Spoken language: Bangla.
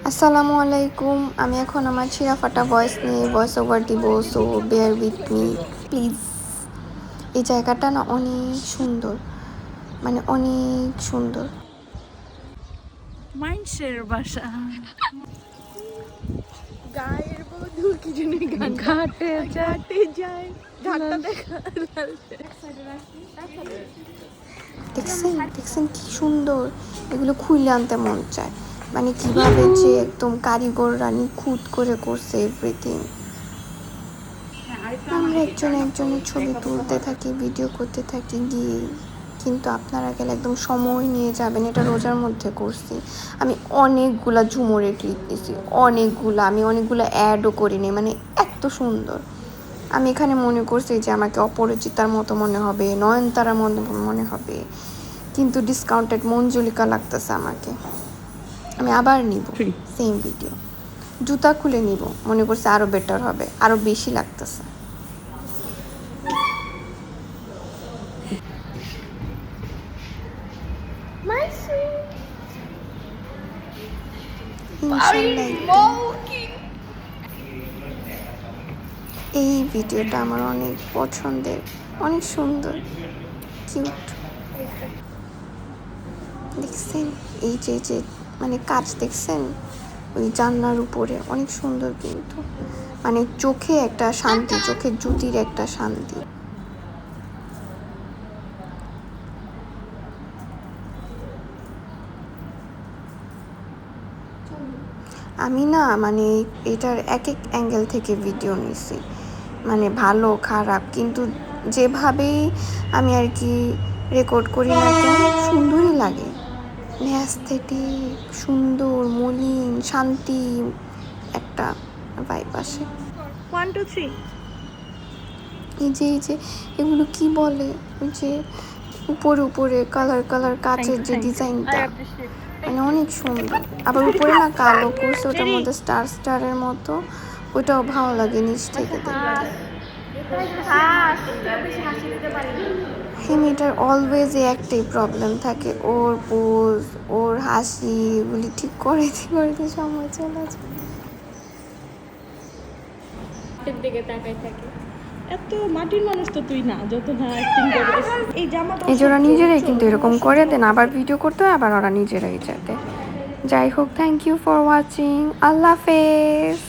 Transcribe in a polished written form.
আসসালামু আলাইকুম। আমি এখন আমার ছিঁড়া ফাটা ভয়েস নিয়ে ভয়েস ওভার দিব, so bear with me please. এই জায়গাটা না অনেক সুন্দর, মানে অনেক সুন্দর। মাইনষের বাসা গায়ের বধূ কি জানি গান ঘাটে ঘাটে যায় ঘাটটা দেখা দেখছেন দেখছেন কি সুন্দর, এগুলো খুলে আনতে মন চায়। মানে কিভাবে যে একদম কারিগররা নিখুঁত করে করছে এভরিথিং। আমরা একজনের ছবি তুলতে থাকি, ভিডিও করতে থাকি গিয়ে, কিন্তু আপনারা গেলে একদম সময় নিয়ে যাবেন। এটা রোজার মধ্যে করছি আমি, অনেকগুলা ঝুমুরের ক্লিপ নিছি, আমি অনেকগুলো অ্যাডও করিনি, মানে এত সুন্দর। আমি এখানে মনে করছি যে আমাকে অপরিচিতার মতো মনে হবে, নয়নতারার মতো মনে হবে, কিন্তু ডিসকাউন্টেড মঞ্জুলিকা লাগতেছে আমাকে। আমি আবার নিব সেম ভিডিও, জুতা খুলে নিব, মনে করছি আরও বেটার হবে, আরও বেশি লাগতেছে। এই ভিডিওটা আমার অনেক পছন্দের, অনেক সুন্দর, কিউট। দেখছেন এই যে মানে কাজ দেখছেন ওই জানলার উপরে, অনেক সুন্দর, কিন্তু মানে চোখে একটা শান্তি, চোখের জুতির একটা শান্তি। আমি না মানে এটার এক এক অ্যাঙ্গেল থেকে ভিডিও নিছি, মানে ভালো খারাপ, কিন্তু যেভাবেই আমি আর কি রেকর্ড করি না কেন সুন্দরই লাগে। অ্যাস্থেটিক, সুন্দর, মলিন, শান্তি একটা ভাইব আসে। 1 2 3 এই যে এগুলো কি বলে, ওই যে উপরে উপরে কালার কালার কাচের যে ডিজাইনটা, মানে অনেক সুন্দর। আবার উপরে না কালো করছে, ওটার মধ্যে স্টারের মতো, ওইটাও ভালো লাগে নিচ থেকে দেখতে। এই মেয়েটার অলওয়েজ একটাই প্রবলেম থাকে, ওর পোজ, ওর হাসি, এগুলি ঠিক করতে করতে সময় চলে যায়। দিকে তাকাই থাকে। এত মাটির মানুষ তো তুই না, যত না অ্যাক্টিং করছিস। এই জামাটা এই যে ওরা নিজেরাই কিন্তু এরকম করে দেন, আবার ভিডিও করতে হয়, আবার ওরা নিজেরাই যেতে। যাই হোক, থ্যাংক ইউ ফর ওয়াচিং, আল্লাহ হাফেজ।